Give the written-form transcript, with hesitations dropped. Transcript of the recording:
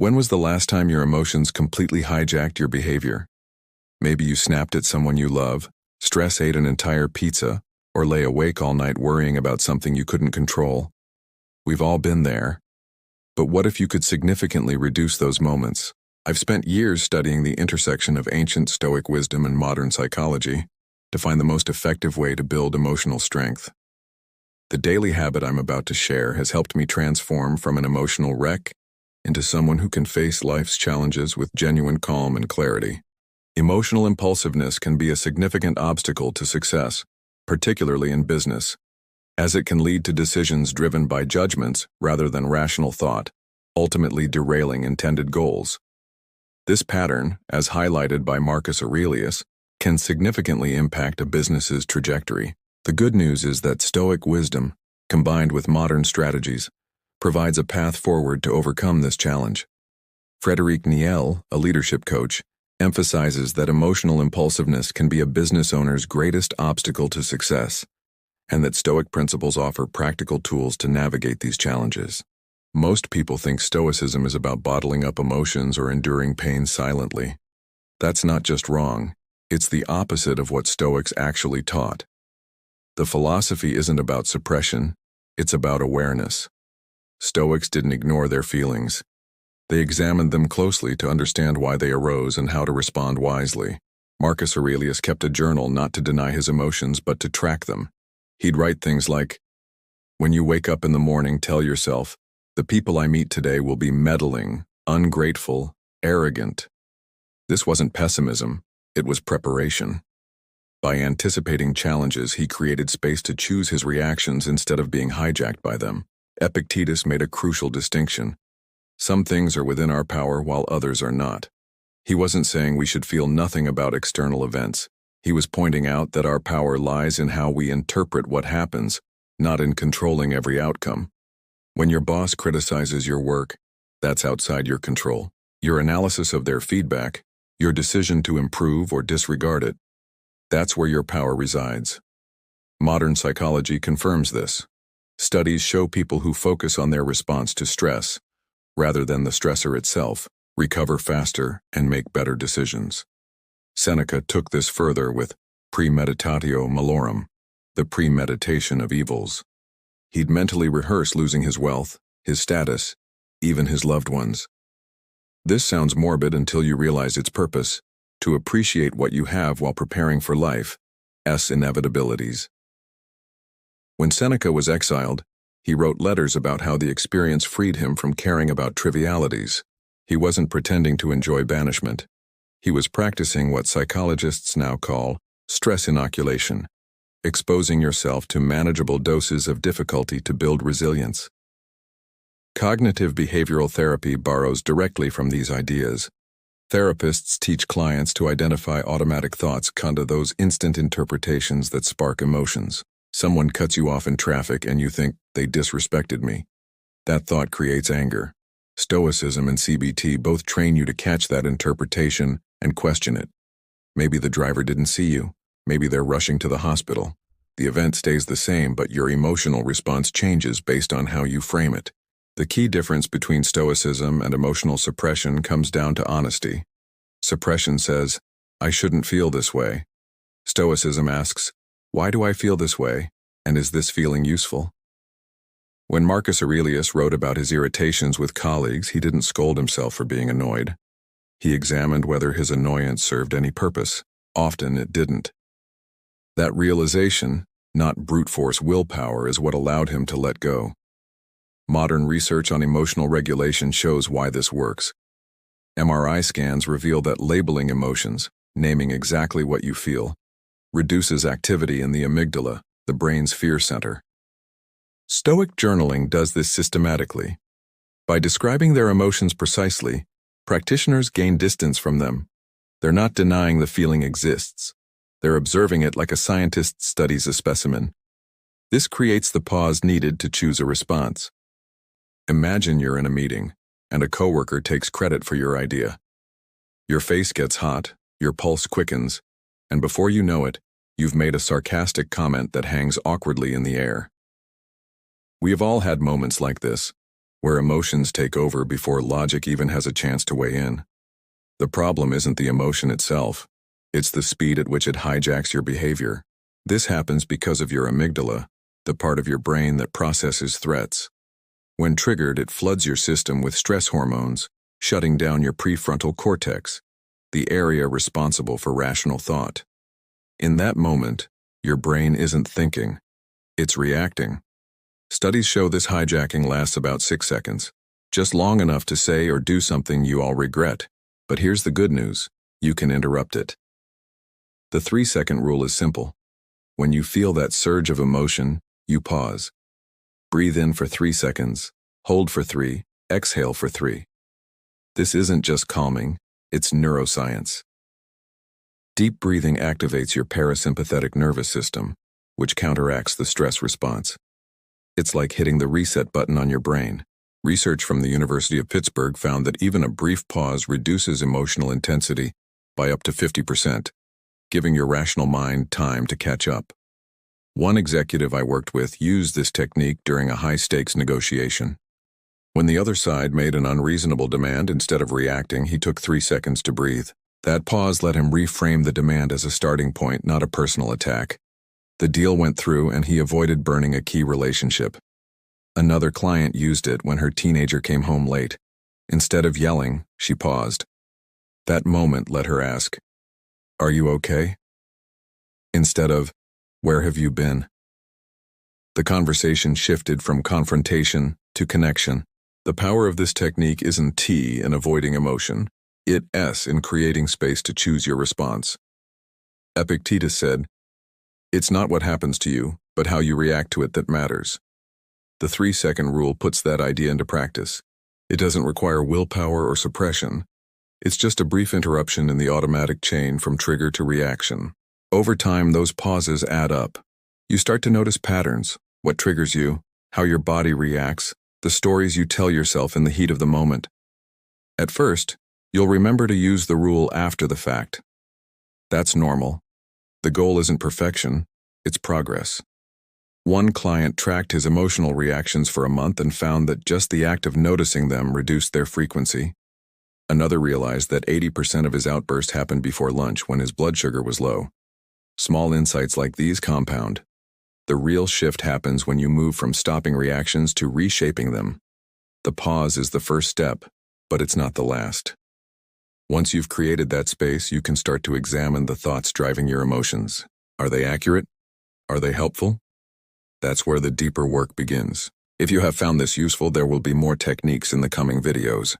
When was the last time your emotions completely hijacked your behavior? Maybe you snapped at someone you love, stress ate an entire pizza, or lay awake all night worrying about something you couldn't control. We've all been there. But what if you could significantly reduce those moments? I've spent years studying the intersection of ancient Stoic wisdom and modern psychology to find the most effective way to build emotional strength. The daily habit I'm about to share has helped me transform from an emotional wreck into someone who can face life's challenges with genuine calm and clarity. Emotional impulsiveness can be a significant obstacle to success, particularly in business, as it can lead to decisions driven by judgments rather than rational thought, ultimately derailing intended goals. This pattern, as highlighted by Marcus Aurelius, can significantly impact a business's trajectory. The good news is that Stoic wisdom, combined with modern strategies, provides a path forward to overcome this challenge. Frederic Niel, a leadership coach, emphasizes that emotional impulsiveness can be a business owner's greatest obstacle to success, and that Stoic principles offer practical tools to navigate these challenges. Most people think Stoicism is about bottling up emotions or enduring pain silently. That's not just wrong, it's the opposite of what Stoics actually taught. The philosophy isn't about suppression, it's about awareness. Stoics didn't ignore their feelings. They examined them closely to understand why they arose and how to respond wisely. Marcus Aurelius kept a journal not to deny his emotions but to track them. He'd write things like, "When you wake up in the morning, tell yourself, the people I meet today will be meddling, ungrateful, arrogant." This wasn't pessimism, it was preparation. By anticipating challenges, he created space to choose his reactions instead of being hijacked by them. Epictetus made a crucial distinction. Some things are within our power while others are not. He wasn't saying we should feel nothing about external events. He was pointing out that our power lies in how we interpret what happens, not in controlling every outcome. When your boss criticizes your work, that's outside your control. Your analysis of their feedback, your decision to improve or disregard it, that's where your power resides. Modern psychology confirms this. Studies show people who focus on their response to stress, rather than the stressor itself, recover faster and make better decisions. Seneca took this further with premeditatio malorum, the premeditation of evils. He'd mentally rehearse losing his wealth, his status, even his loved ones. This sounds morbid until you realize its purpose, to appreciate what you have while preparing for life's inevitabilities. When Seneca was exiled, he wrote letters about how the experience freed him from caring about trivialities. He wasn't pretending to enjoy banishment. He was practicing what psychologists now call stress inoculation, exposing yourself to manageable doses of difficulty to build resilience. Cognitive behavioral therapy borrows directly from these ideas. Therapists teach clients to identify automatic thoughts, those instant interpretations that spark emotions. Someone cuts you off in traffic and you think, they disrespected me. That thought creates anger. Stoicism and CBT both train you to catch that interpretation and question it. Maybe the driver didn't see you. Maybe they're rushing to the hospital. The event stays the same, but your emotional response changes based on how you frame it. The key difference between Stoicism and emotional suppression comes down to honesty. Suppression says, I shouldn't feel this way. Stoicism asks, why do I feel this way, and is this feeling useful? When Marcus Aurelius wrote about his irritations with colleagues, he didn't scold himself for being annoyed. He examined whether his annoyance served any purpose. Often it didn't. That realization, not brute force willpower, is what allowed him to let go. Modern research on emotional regulation shows why this works. MRI scans reveal that labeling emotions, naming exactly what you feel, reduces activity in the amygdala, the brain's fear center. Stoic journaling does this systematically. By describing their emotions precisely, practitioners gain distance from them. They're not denying the feeling exists. They're observing it like a scientist studies a specimen. This creates the pause needed to choose a response. Imagine you're in a meeting, and a coworker takes credit for your idea. Your face gets hot, your pulse quickens, and before you know it, you've made a sarcastic comment that hangs awkwardly in the air. We have all had moments like this, where emotions take over before logic even has a chance to weigh in. The problem isn't the emotion itself, it's the speed at which it hijacks your behavior. This happens because of your amygdala, the part of your brain that processes threats. When triggered, it floods your system with stress hormones, shutting down your prefrontal cortex, the area responsible for rational thought. In that moment, your brain isn't thinking, it's reacting. Studies show this hijacking lasts about 6 seconds, just long enough to say or do something you all regret. But here's the good news, you can interrupt it. The 3-second rule is simple. When you feel that surge of emotion, you pause. Breathe in for 3 seconds, hold for 3, exhale for 3. This isn't just calming, it's neuroscience. Deep breathing activates your parasympathetic nervous system, which counteracts the stress response. It's like hitting the reset button on your brain. Research from the University of Pittsburgh found that even a brief pause reduces emotional intensity by up to 50%, giving your rational mind time to catch up. One executive I worked with used this technique during a high-stakes negotiation. When the other side made an unreasonable demand, instead of reacting, he took 3 seconds to breathe. That pause let him reframe the demand as a starting point, not a personal attack. The deal went through and he avoided burning a key relationship. Another client used it when her teenager came home late. Instead of yelling, she paused. That moment let her ask, "Are you okay?" Instead of, "Where have you been?" The conversation shifted from confrontation to connection. The power of this technique isn't T in avoiding emotion, it's S in creating space to choose your response. Epictetus said, "It's not what happens to you, but how you react to it that matters." The 3-second rule puts that idea into practice. It doesn't require willpower or suppression. It's just a brief interruption in the automatic chain from trigger to reaction. Over time, those pauses add up. You start to notice patterns, what triggers you, how your body reacts, the stories you tell yourself in the heat of the moment. At first, you'll remember to use the rule after the fact. That's normal. The goal isn't perfection, it's progress. One client tracked his emotional reactions for a month and found that just the act of noticing them reduced their frequency. Another realized that 80% of his outbursts happened before lunch when his blood sugar was low. Small insights like these compound. The real shift happens when you move from stopping reactions to reshaping them. The pause is the first step, but it's not the last. Once you've created that space, you can start to examine the thoughts driving your emotions. Are they accurate? Are they helpful? That's where the deeper work begins. If you have found this useful, there will be more techniques in the coming videos.